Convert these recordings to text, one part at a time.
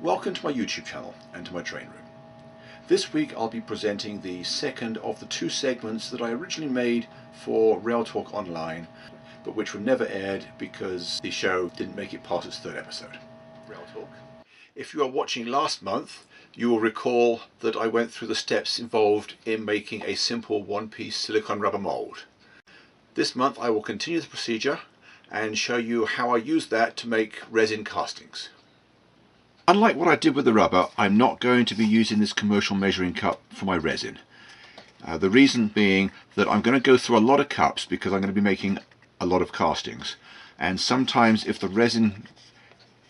Welcome to my YouTube channel and to my train room. This week I'll be presenting the second of the two segments that I originally made for Rail Talk Online, but which were never aired because the show didn't make it past its third episode. Rail Talk. If you are watching last month, you will recall that I went through the steps involved in making a simple one-piece silicone rubber mold. This month I will continue the procedure and show you how I use that to make resin castings. Unlike what I did with the rubber, I'm not going to be using this commercial measuring cup for my resin. The reason being that I'm going to go through a lot of cups because I'm going to be making a lot of castings. And sometimes if the resin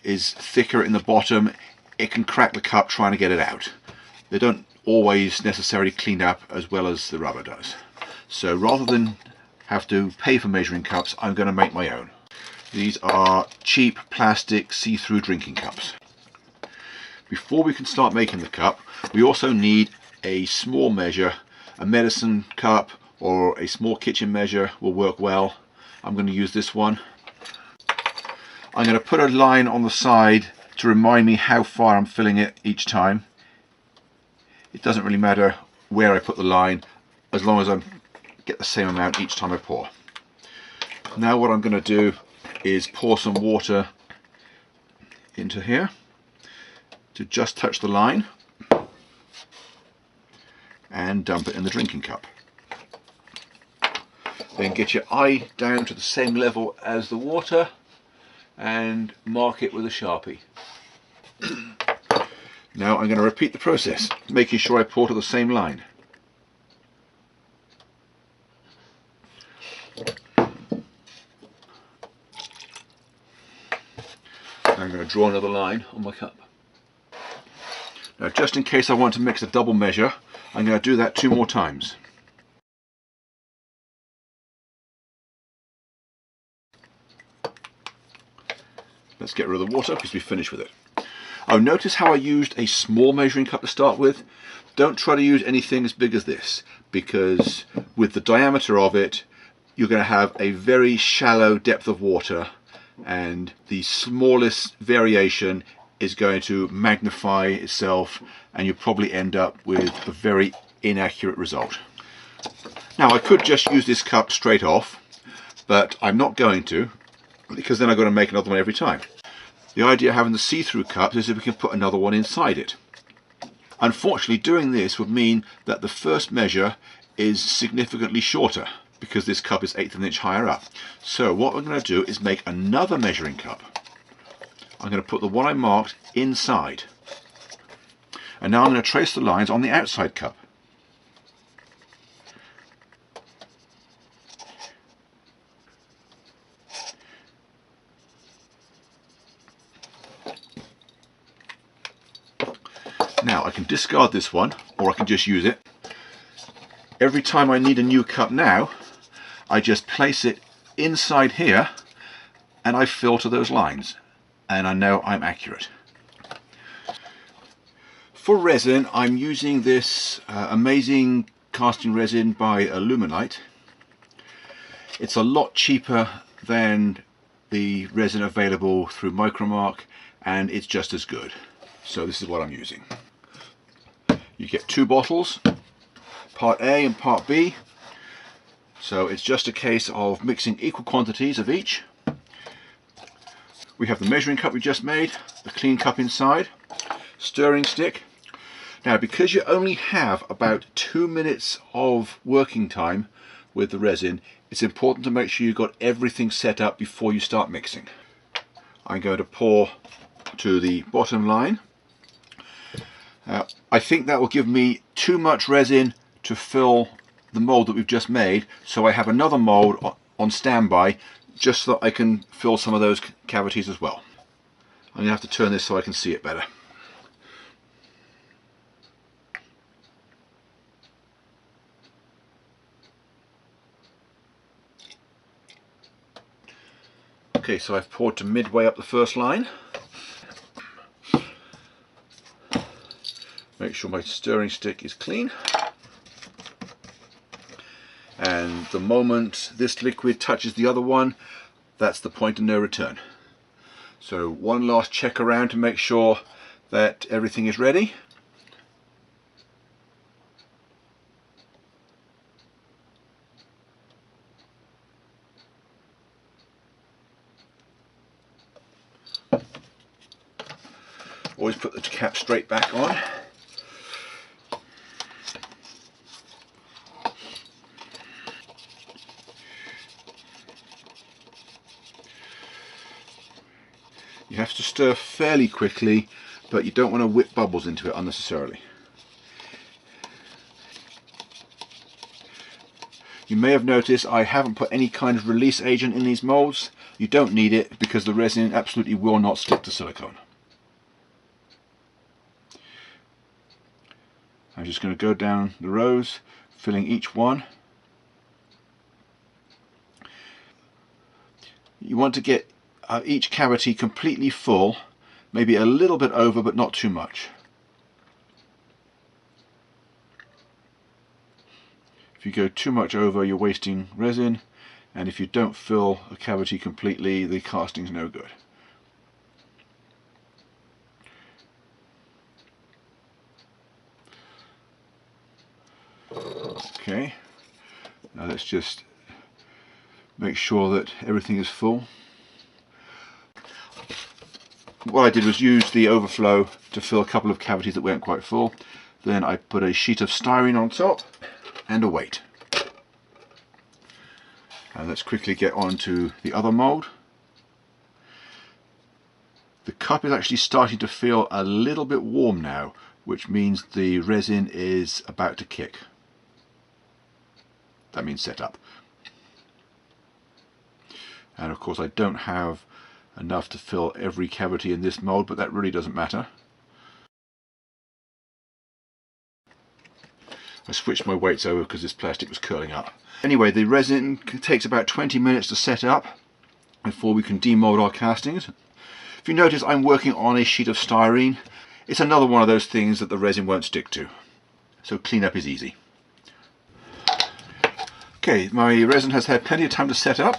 is thicker in the bottom, it can crack the cup trying to get it out. They don't always necessarily clean up as well as the rubber does. So rather than have to pay for measuring cups, I'm going to make my own. These are cheap plastic see-through drinking cups. Before we can start making the cup, we also need a small measure. A medicine cup or a small kitchen measure will work well. I'm going to use this one. I'm going to put a line on the side to remind me how far I'm filling it each time. It doesn't really matter where I put the line as long as I get the same amount each time I pour. Now what I'm going to do is pour some water into here to just touch the line and dump it in the drinking cup. Then get your eye down to the same level as the water and mark it with a Sharpie. Now I'm going to repeat the process, making sure I pour to the same line. I'm going to draw another line on my cup. Now, just in case I want to mix a double measure, I'm going to do that 2 more times. Let's get rid of the water because we've finished with it. Oh, notice how I used a small measuring cup to start with. Don't try to use anything as big as this, because with the diameter of it, you're going to have a very shallow depth of water, and the smallest variation is going to magnify itself and you'll probably end up with a very inaccurate result. Now I could just use this cup straight off, but I'm not going to, because then I've got to make another one every time. The idea of having the see-through cups is that we can put another one inside it. Unfortunately, doing this would mean that the first measure is significantly shorter because this cup is 1/8 of an inch higher up. So what we're going to do is make another measuring cup. I'm going to put the one I marked inside. And now I'm going to trace the lines on the outside cup. Now I can discard this one, or I can just use it. Every time I need a new cup now, I just place it inside here and I fill to those lines. And I know I'm accurate. For resin, I'm using this amazing casting resin by Illuminite. It's a lot cheaper than the resin available through Micromark, and it's just as good. So this is what I'm using. You get 2 bottles, part A and part B. So it's just a case of mixing equal quantities of each. We have the measuring cup we just made, the clean cup inside, stirring stick. Now because you only have about 2 minutes of working time with the resin, it's important to make sure you've got everything set up before you start mixing. I'm going to pour to the bottom line. I think that will give me too much resin to fill the mold that we've just made, so I have another mold on standby just so that I can fill some of those cavities as well. I'm going to have to turn this so I can see it better. Okay, so I've poured to midway up the first line. Make sure my stirring stick is clean. And the moment this liquid touches the other one, that's the point of no return. So one last check around to make sure that everything is ready. Always put the cap straight back on. You have to stir fairly quickly, but you don't want to whip bubbles into it unnecessarily. You may have noticed I haven't put any kind of release agent in these molds. You don't need it because the resin absolutely will not stick to silicone. I'm just going to go down the rows, filling each one. You want to get each cavity completely full, maybe a little bit over but not too much. If you go too much over, you're wasting resin, and if you don't fill a cavity completely, the casting's no good. Okay, now let's just make sure that everything is full. What I did was use the overflow to fill a couple of cavities that weren't quite full. Then I put a sheet of styrene on top and a weight. And let's quickly get on to the other mold. The cup is actually starting to feel a little bit warm now, which means the resin is about to kick. That means set up. And of course I don't have enough to fill every cavity in this mold, but that really doesn't matter. I switched my weights over because this plastic was curling up. Anyway, the resin takes about 20 minutes to set up before we can demold our castings. If you notice, I'm working on a sheet of styrene. It's another one of those things that the resin won't stick to, so cleanup is easy. Okay, my resin has had plenty of time to set up.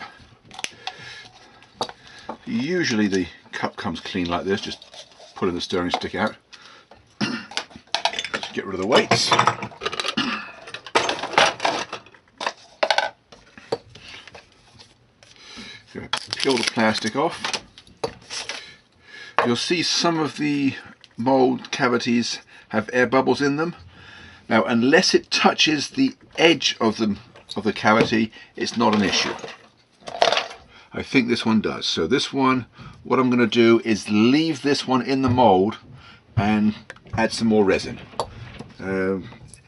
Usually the cup comes clean like this, just pulling the stirring stick out. Let's get rid of the weights. Peel the plastic off. You'll see some of the mold cavities have air bubbles in them. Now, unless it touches the edge of the cavity, it's not an issue. I think this one does. So this one, what I'm going to do is leave this one in the mold and add some more resin.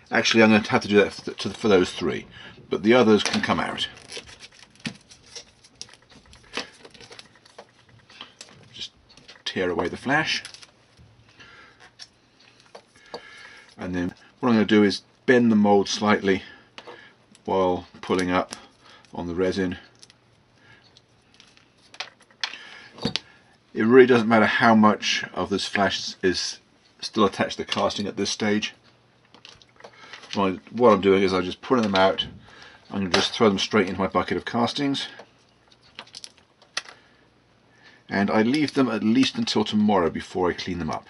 Actually, I'm going to have to do that for those three, but the others can come out. Just tear away the flash. And then what I'm going to do is bend the mold slightly while pulling up on the resin. It really doesn't matter how much of this flash is still attached to the casting at this stage. What I'm doing is I'm just pulling them out. I'm going to just throw them straight into my bucket of castings. And I leave them at least until tomorrow before I clean them up,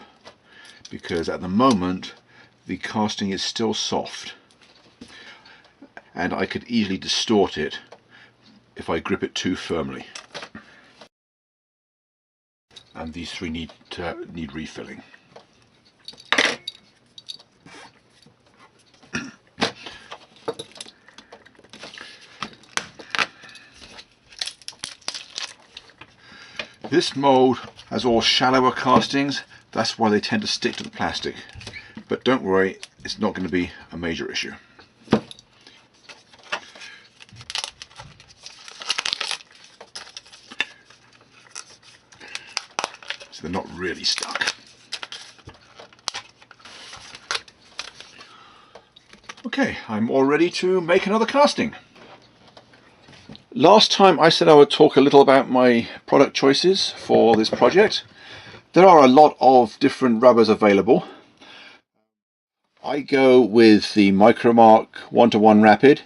because at the moment the casting is still soft and I could easily distort it if I grip it too firmly. And these three need refilling. This mold has all shallower castings, that's why they tend to stick to the plastic. But don't worry, it's not going to be a major issue. So they're not really stuck. Okay, I'm all ready to make another casting. Last time I said I would talk a little about my product choices for this project. There are a lot of different rubbers available. I go with the Micromark 1:1 Rapid.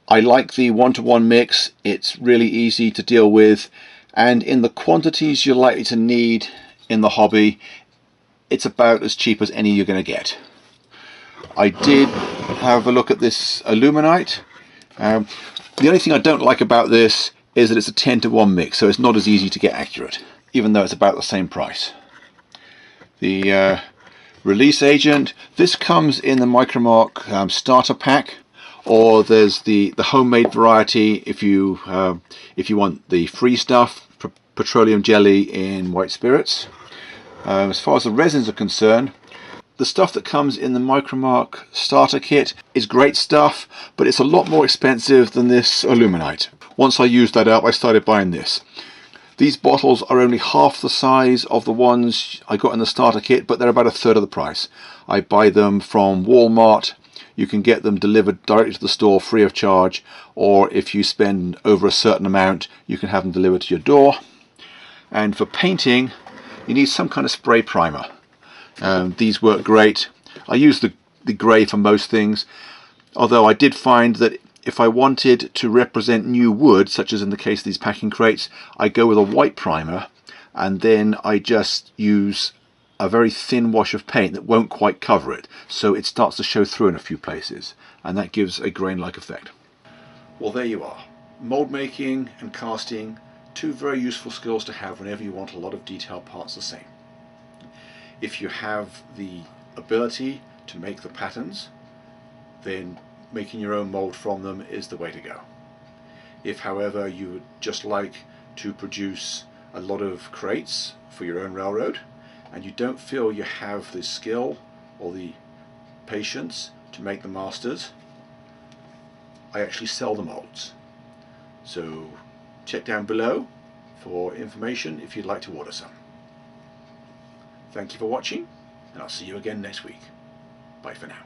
I like the 1:1 mix, it's really easy to deal with, and in the quantities you're likely to need in the hobby, it's about as cheap as any you're going to get. I did have a look at this aluminite. The only thing I don't like about this is that it's a 10-to-1 mix, so it's not as easy to get accurate, even though it's about the same price. The release agent, this comes in the Micromark starter pack, or there's the homemade variety if you want the free stuff, petroleum jelly in white spirits. As far as the resins are concerned, the stuff that comes in the Micromark starter kit is great stuff, but it's a lot more expensive than this aluminite. Once I used that up, I started buying this. These bottles are only half the size of the ones I got in the starter kit, but they're about a third of the price. I buy them from Walmart. You can get them delivered directly to the store free of charge, or if you spend over a certain amount, you can have them delivered to your door. And for painting, you need some kind of spray primer. These work great. I use the grey for most things, although I did find that if I wanted to represent new wood, such as in the case of these packing crates, I go with a white primer, and then I just use a very thin wash of paint that won't quite cover it, so it starts to show through in a few places, and that gives a grain-like effect. Well, there you are. Mold making and casting, two very useful skills to have whenever you want a lot of detailed parts the same. If you have the ability to make the patterns, then making your own mold from them is the way to go. If, however, you would just like to produce a lot of crates for your own railroad, and you don't feel you have the skill or the patience to make the masters, I actually sell the molds. So check down below for information if you'd like to order some. Thank you for watching, and I'll see you again next week. Bye for now.